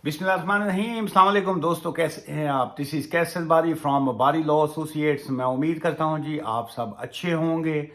बिस्मिल्लाहिर्रहमानिर्रहीम। अस्सलाम वालेकुम दोस्तों, कैसे हैं आप? दिस इज़ कैसल बारी फ्रॉम बारी लॉ एसोसिएट्स। मैं उम्मीद करता हूं जी आप सब अच्छे होंगे।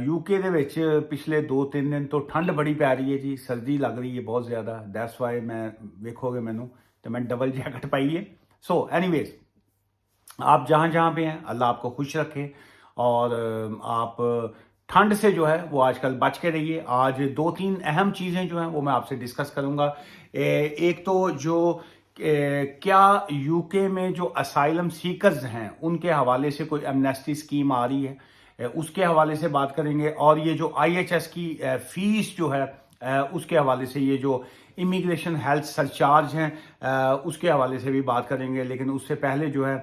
यूके ਦੇ ਵਿੱਚ ਪਿਛਲੇ 2-3 ਦਿਨ ਤੋਂ ਠੰਡ ਬੜੀ ਪੈ ਰਹੀ ਹੈ ਜੀ, ਸਰਦੀ ਲੱਗ ਰਹੀ ਹੈ ਬਹੁਤ ਜ਼ਿਆਦਾ। ਦੈਟਸ ਵਾਈ ਮੈਂ ਵੇਖੋਗੇ ਮੈਨੂੰ ਤੇ ਮੈਂ डबल जैकेट पाई है। सो एनीवेज, आप जहाँ जहाँ पे हैं अल्लाह आपको खुश रखे और आप ठंड से जो है वो आजकल बच के रहिए। आज 2-3 अहम चीज़ें जो हैं वो मैं आपसे डिस्कस करूँगा। एक तो जो क्या यूके में जो असाइलम सीकर्स हैं उनके हवाले से कोई एमनेस्टी स्कीम आ रही है, उसके हवाले से बात करेंगे। और ये जो आईएचएस की फीस जो है उसके हवाले से, ये जो इमिग्रेशन हेल्थ सरचार्ज हैं उसके हवाले से भी बात करेंगे। लेकिन उससे पहले जो है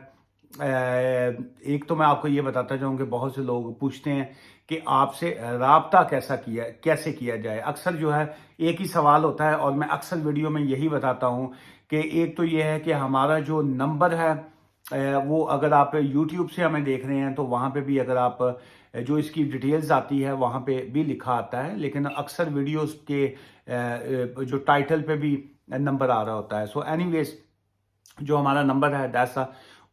एक तो मैं आपको ये बताता जाऊँ कि बहुत से लोग पूछते हैं कि आपसे राब्ता कैसे किया जाए। अक्सर जो है एक ही सवाल होता है और मैं अक्सर वीडियो में यही बताता हूँ कि एक तो ये है कि हमारा जो नंबर है वो अगर आप यूट्यूब से हमें देख रहे हैं तो वहाँ पे भी अगर आप जो इसकी डिटेल्स आती है वहाँ पे भी लिखा आता है, लेकिन अक्सर वीडियोस के जो टाइटल पे भी नंबर आ रहा होता है। सो एनीवेज, जो हमारा नंबर है दैट्स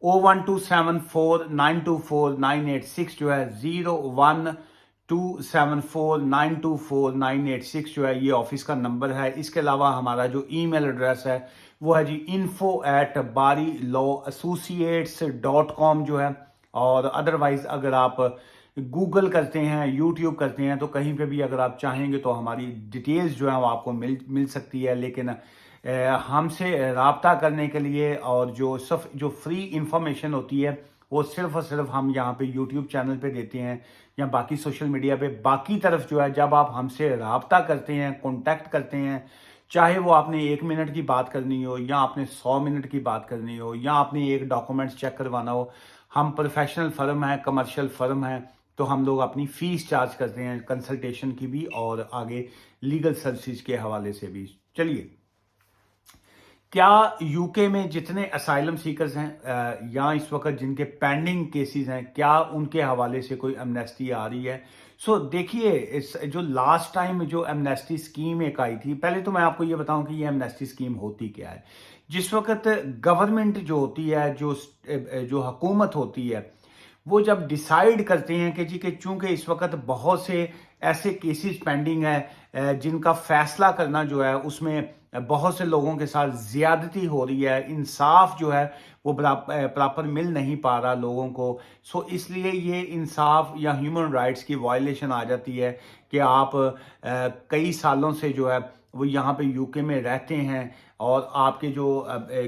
01274924986 जो है 01274924986 जो है ये ऑफिस का नंबर है। इसके अलावा हमारा जो ईमेल एड्रेस है वो है जी info@barilawAssociates.com जो है। और अदरवाइज अगर आप गूगल करते हैं, यूट्यूब करते हैं, तो कहीं पे भी अगर आप चाहेंगे तो हमारी डिटेल्स जो है वो आपको मिल सकती है। लेकिन हमसे राब्ता करने के लिए और जो फ्री इंफॉर्मेशन होती है वो सिर्फ और सिर्फ हम यहाँ पे यूट्यूब चैनल पे देते हैं या बाकी सोशल मीडिया पे। बाकी तरफ जो है जब आप हमसे राब्ता करते हैं, कांटेक्ट करते हैं, चाहे वो आपने 1 मिनट की बात करनी हो या आपने 100 मिनट की बात करनी हो या आपने एक डॉक्यूमेंट्स चेक करवाना हो, हम प्रोफेशनल फर्म है, कमर्शियल फर्म है, तो हम लोग अपनी फीस चार्ज करते हैं कंसल्टेशन की भी और आगे लीगल सर्विसेज के हवाले से भी। चलिए, क्या यूके में जितने असाइलम सीकर्स हैं या इस वक्त जिनके पेंडिंग केसेस हैं, क्या उनके हवाले से कोई एमनेस्टी आ रही है? सो देखिए, इस जो लास्ट टाइम जो एमनेस्टी स्कीम एक आई थी, पहले तो मैं आपको ये बताऊं कि ये एमनेस्टी स्कीम होती क्या है। जिस वक्त गवर्नमेंट जो होती है, जो हुकूमत होती है, वो जब डिसाइड करते हैं कि जी कि चूंकि इस वक्त बहुत से ऐसे केसेस पेंडिंग है जिनका फैसला करना जो है उसमें बहुत से लोगों के साथ ज्यादती हो रही है, इंसाफ जो है वो प्रॉपर मिल नहीं पा रहा लोगों को। सो इसलिए ये इंसाफ या ह्यूमन राइट्स की वायलेशन आ जाती है कि आप कई सालों से जो है वो यहाँ पे यूके में रहते हैं और आपके जो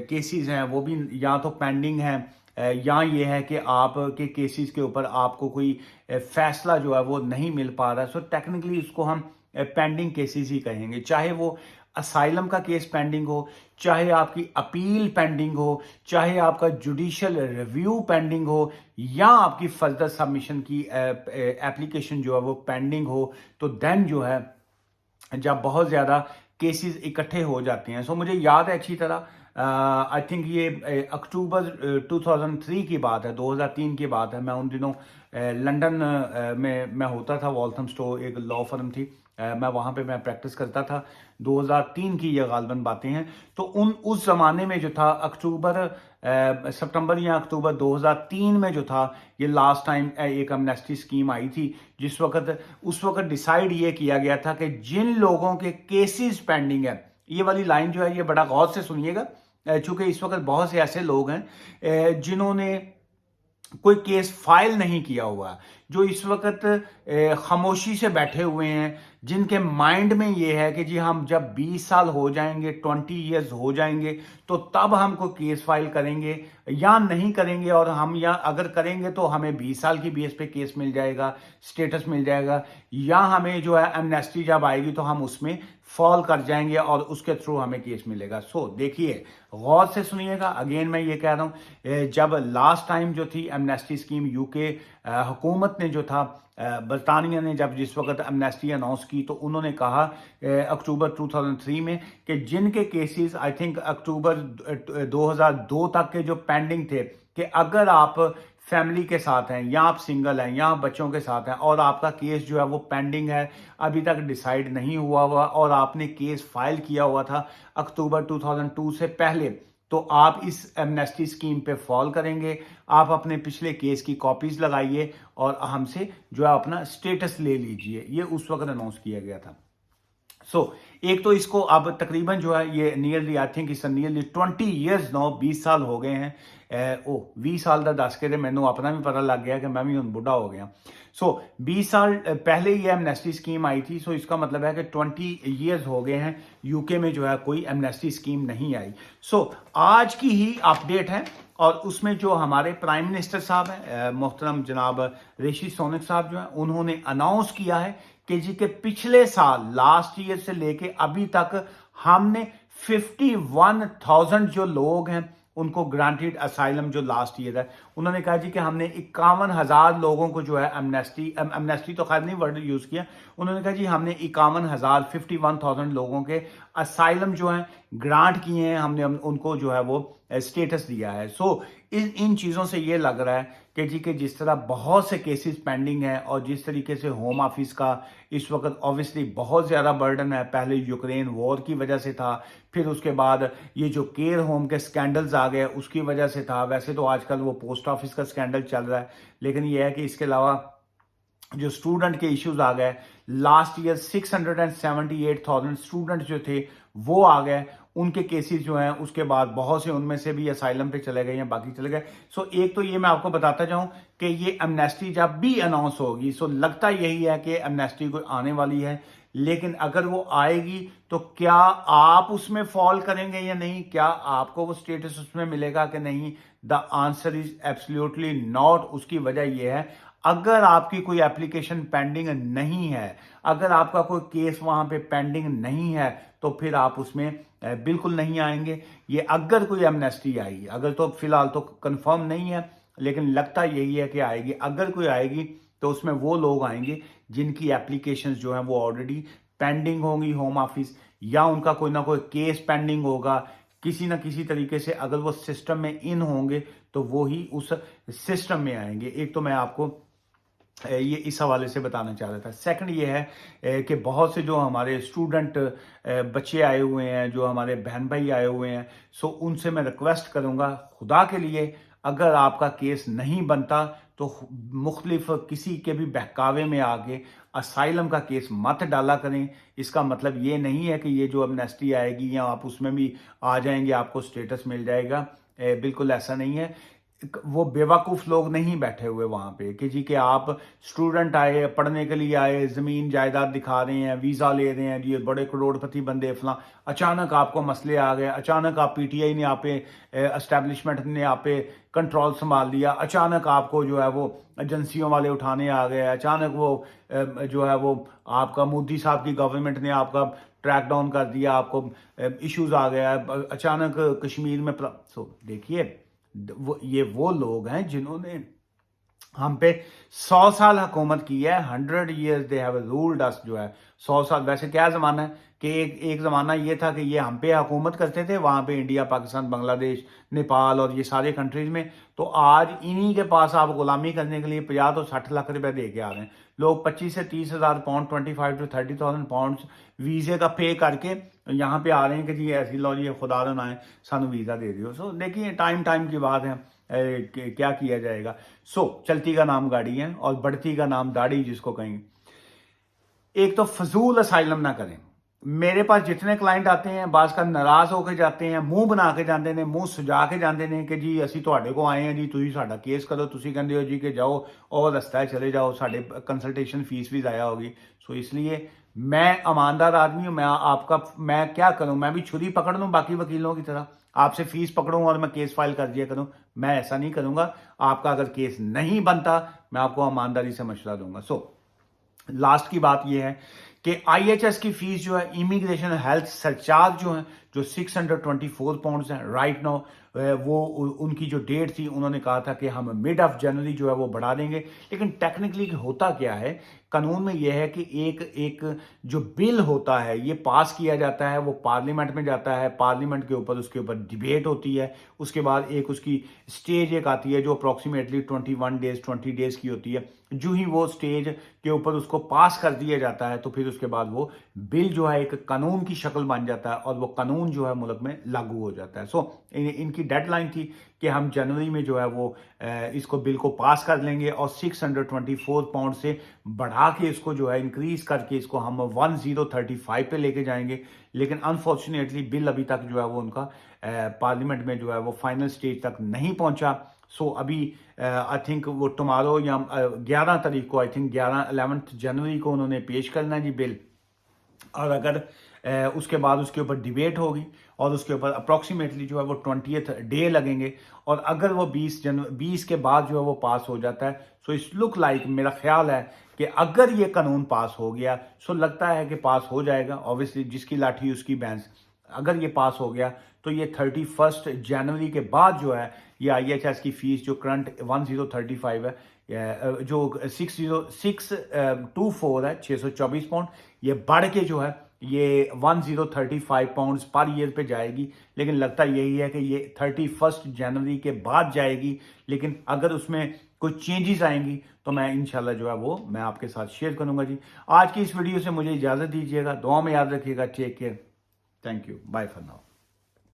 केसेस हैं वो भी या तो पेंडिंग हैं या ये है कि आपके केसेस के ऊपर आपको कोई फैसला जो है वो नहीं मिल पा रहा। सो टेक्निकली इसको हम पेंडिंग केसेस ही कहेंगे, चाहे वो असाइलम का केस पेंडिंग हो, चाहे आपकी अपील पेंडिंग हो, चाहे आपका जुडिशियल रिव्यू पेंडिंग हो या आपकी फर्दर सबमिशन की एप्लीकेशन जो है वो पेंडिंग हो। तो देन जो है जब बहुत ज़्यादा केसेस इकट्ठे हो जाते हैं। सो मुझे याद है अच्छी तरह, आई थिंक ये अक्टूबर 2003 की बात है, 2003 की बात है। मैं उन दिनों लंदन में मैं होता था, वॉल्थमस्टो एक लॉ फर्म थी, मैं वहाँ पे मैं प्रैक्टिस करता था। 2003 की ये गालबन बातें हैं। तो उस ज़माने में जो था सितंबर या अक्टूबर 2003 में जो था ये लास्ट टाइम एक एमनेस्टी स्कीम आई थी, उस वक्त डिसाइड ये किया गया था कि जिन लोगों के केसेस पेंडिंग है, ये वाली लाइन जो है ये बड़ा गौर से सुनिएगा, चूंकि इस वक्त बहुत से ऐसे लोग हैं जिन्होंने कोई केस फाइल नहीं किया हुआ, जो इस वक्त खामोशी से बैठे हुए हैं, जिनके माइंड में ये है कि जी हम जब 20 साल हो जाएंगे, 20 इयर्स हो जाएंगे तो तब हमको केस फाइल करेंगे या नहीं करेंगे, और हम या अगर करेंगे तो हमें 20 साल की बेस पे केस मिल जाएगा, स्टेटस मिल जाएगा, या हमें जो है एमनेस्टी जब आएगी तो हम उसमें फॉल कर जाएंगे और उसके थ्रू हमें केस मिलेगा। सो देखिए, गौर से सुनिएगा, अगेन मैं ये कह रहा हूँ, जब लास्ट टाइम जो थी एमनेस्टी स्कीम यूके हुकूमत ने जो था, बरतानिया ने जब जिस वक्त एमनेस्टी अनाउंस की तो उन्होंने कहा अक्टूबर 2003 में कि जिनके केसेस आई थिंक अक्टूबर 2002 तक के जो पेंडिंग थे, कि अगर आप फैमिली के साथ हैं या आप सिंगल हैं या आप बच्चों के साथ हैं और आपका केस जो है वो पेंडिंग है, अभी तक डिसाइड नहीं हुआ और आपने केस फाइल किया हुआ था अक्टूबर 2002 से पहले, तो आप इस एमनेस्टी स्कीम पे फॉल करेंगे। आप अपने पिछले केस की कॉपीज लगाइए और हमसे जो है अपना स्टेटस ले लीजिए। ये उस वक्त अनाउंस किया गया था। एक तो इसको अब तकरीबन जो है ये नियरली आई थिंक इस नियरली 20 ईयर्स नो 20 साल हो गए हैं। 20 साल ਦਾ ਦੱਸ ਕੇ ਤੇ ਮੈਨੂੰ ਆਪਣਾ ਵੀ ਪਤਾ ਲੱਗ ਗਿਆ कि मैं भी ਹੁਣ बुढ़ा हो गया। 20 साल पहले ये एमनेस्टी स्कीम आई थी। इसका मतलब है कि 20 ईयर्स हो गए हैं यूके में जो है कोई एमनेस्टी स्कीम नहीं आई। आज की ही अपडेट है और उसमें जो हमारे प्राइम मिनिस्टर साहब हैं मोहतरम जनाब ऋषि सुनक साहब जो हैं उन्होंने अनाउंस किया है कि जी के पिछले साल लास्ट ईयर से लेके अभी तक हमने 51,000 जो लोग हैं उनको ग्रांटेड असाइलम जो लास्ट ईयर है, उन्होंने कहा जी कि हमने 51,000 लोगों को जो है एमनेस्टी तो खैर नहीं वर्ड यूज किया, उन्होंने कहा जी हमने 51,000 लोगों के असाइलम जो है ग्रांट किए हैं, हमने उनको जो है वो स्टेटस दिया है। इन चीज़ों से ये लग रहा है कि जी कि जिस तरह बहुत से केसेस पेंडिंग हैं और जिस तरीके से होम ऑफिस का इस वक्त ऑब्वियसली बहुत ज़्यादा बर्डन है, पहले यूक्रेन वॉर की वजह से था, फिर उसके बाद ये जो केयर होम के स्कैंडल्स आ गए उसकी वजह से था। वैसे तो आजकल वो पोस्ट ऑफिस का स्कैंडल चल रहा है, लेकिन ये है कि इसके अलावा जो स्टूडेंट के इश्यूज आ गए, लास्ट ईयर 678,000 स्टूडेंट जो थे वो आ गए, उनके केसेस जो हैं उसके बाद बहुत से उनमें से भी असाइलम पे चले गए या बाकी चले गए। एक तो ये मैं आपको बताता जाऊं कि ये एमनेस्टी जब भी अनाउंस होगी लगता यही है कि एमनेस्टी कोई आने वाली है, लेकिन अगर वो आएगी तो क्या आप उसमें फॉल करेंगे या नहीं, क्या आपको वो स्टेटस उसमें मिलेगा कि नहीं? The answer is absolutely not. उसकी वजह यह है अगर आपकी कोई एप्लीकेशन पेंडिंग नहीं है, अगर आपका कोई केस वहां पे पेंडिंग नहीं है तो फिर आप उसमें बिल्कुल नहीं आएंगे। ये अगर कोई एमनेस्टी आएगी, अगर तो फिलहाल तो कंफर्म नहीं है लेकिन लगता यही है कि आएगी। अगर कोई आएगी तो उसमें वो लोग आएंगे जिनकी एप्लीकेशंस जो हैं वो ऑलरेडी पेंडिंग होंगी होम ऑफिस, या उनका कोई ना कोई केस पेंडिंग होगा किसी ना किसी तरीके से। अगर वो सिस्टम में इन होंगे तो वो ही उस सिस्टम में आएंगे। एक तो मैं आपको ये इस हवाले से बताना चाह रहा था। सेकंड ये है कि बहुत से जो हमारे स्टूडेंट बच्चे आए हुए हैं, जो हमारे बहन भाई आए हुए हैं, उनसे मैं रिक्वेस्ट करूंगा खुदा के लिए, अगर आपका केस नहीं बनता तो मुख्तलिफ किसी के भी बहकावे में आके असाइलम का केस मत डाला करें। इसका मतलब ये नहीं है कि ये जो एमनेस्टी आएगी या आप उसमें भी आ जाएंगे आपको स्टेटस मिल जाएगा, बिल्कुल ऐसा नहीं है। वो बेवकूफ़ लोग नहीं बैठे हुए वहां पे कि जी कि आप स्टूडेंट आए, पढ़ने के लिए आए, ज़मीन जायदाद दिखा रहे हैं, वीज़ा ले रहे हैं, ये बड़े करोड़पति बंदे फलां, अचानक आपको मसले आ गए, अचानक आप पीटीआई ने आप पे एस्टेब्लिशमेंट ने आप पे कंट्रोल संभाल लिया, अचानक आपको जो है वो एजेंसियों वाले उठाने आ गए, अचानक वो जो है वो आपका मोदी साहब की गवर्नमेंट ने आपका ट्रैक डाउन कर दिया, आपको इश्यूज आ गया, अचानक कश्मीर में देखिए ये वो लोग हैं जिन्होंने हम पे 100 साल हुकूमत की है। 100 years दे हैव रूल्ड अस, जो है 100 साल। वैसे क्या जमाना है कि एक जमाना ये था कि ये हम पे हुकूमत करते थे वहां पे इंडिया, पाकिस्तान, बांग्लादेश, नेपाल और ये सारे कंट्रीज में। तो आज इन्हीं के पास आप गुलामी करने के लिए 50 तो 60 लाख रुपए दे के आ रहे हैं लोग। 25 से 30,000 पाउंड, 25 to 30,000 पाउंड वीजे का पे करके यहाँ पे आ रहे हैं कि जी ऐसी लो जी खुदा ना आए सानू वीजा दे दियो। देखिए टाइम की बात है, क्या किया जाएगा। चलती का नाम गाड़ी है और बढ़ती का नाम दाढ़ी जिसको कहेंगे। एक तो फजूल असाइलम ना करें। मेरे पास जितने क्लाइंट आते हैं बाज का नाराज होकर जाते हैं, मुंह बना के जाते हैं, मुंह सुजा के जाते हैं कि जी असी तुहाडे को आए हैं जी, तुसी साडा केस करो, तुसी कहंदे हो जी कि जाओ और रस्ता है चले जाओ, साडे कंसल्टेशन फीस भी ज़ाया होगी। इसलिए मैं ईमानदार आदमी हूँ, मैं क्या करूँ, मैं भी छुरी पकड़ लूँ बाकी वकीलों की तरह, आपसे फीस पकड़ूँ और मैं केस फाइल कर दिया करूँ? मैं ऐसा नहीं करूँगा। आपका अगर केस नहीं बनता मैं आपको ईमानदारी से मशवरा दूंगा। लास्ट की बात यह है कि IHS की फीस जो है, इमिग्रेशन हेल्थ सरचार्ज जो है, जो 624 पाउंड है राइट नाउ, वो उनकी जो डेट थी उन्होंने कहा था कि हम मिड ऑफ जनवरी जो है वो बढ़ा देंगे। लेकिन टेक्निकली होता क्या है, कानून में यह है कि एक जो बिल होता है ये पास किया जाता है, वो पार्लियामेंट में जाता है, पार्लियामेंट के ऊपर उसके ऊपर डिबेट होती है, उसके बाद एक उसकी स्टेज एक आती है जो अप्रॉक्सीमेटली 21 डेज 20 डेज की होती है। जो ही वो स्टेज के ऊपर उसको पास कर दिया जाता है तो फिर उसके बाद वो बिल जो है एक कानून की शक्ल बन जाता है और वो कानून जो है मुल्क में लागू हो जाता है। इनकी डेडलाइन थी कि हम जनवरी में जो है वो इसको बिल को पास कर लेंगे और 624 पाउंड से बढ़ा के इसको जो है इंक्रीज करके इसको हम 1035 पे लेके जाएंगे। लेकिन अनफॉर्चुनेटली बिल अभी तक जो है वो उनका पार्लियामेंट में जो है वो फाइनल स्टेज तक नहीं पहुंचा। सो अभी आई थिंक वो टुमारो या 11 तारीख को, आई थिंक 11 जनवरी को उन्होंने पेश करना है जी बिल। और अगर उसके बाद उसके ऊपर डिबेट होगी और उसके ऊपर अप्रॉक्सीमेटली जो है वो 20th डे लगेंगे और अगर वो 20 के बाद जो है वो पास हो जाता है, सो इट्स लुक लाइक, मेरा ख्याल है कि अगर ये कानून पास हो गया, सो लगता है कि पास हो जाएगा। ऑब्वियसली जिसकी लाठी उसकी भैंस, अगर ये पास हो गया तो ये 31 जनवरी के बाद जो है ये IHS की फीस जो करंट 1035 है, जो 60624 है, 624 पाउंड, ये बढ़ के जो है ये 1035 पाउंड्स पर ईयर पे जाएगी। लेकिन लगता यही है कि ये 31 जनवरी के बाद जाएगी। लेकिन अगर उसमें कोई चेंजेस आएंगी तो मैं इंशाल्लाह जो है वो मैं आपके साथ शेयर करूंगा जी। आज की इस वीडियो से मुझे इजाजत दीजिएगा, दुआ में याद रखिएगा। Take care, thank you, bye for now.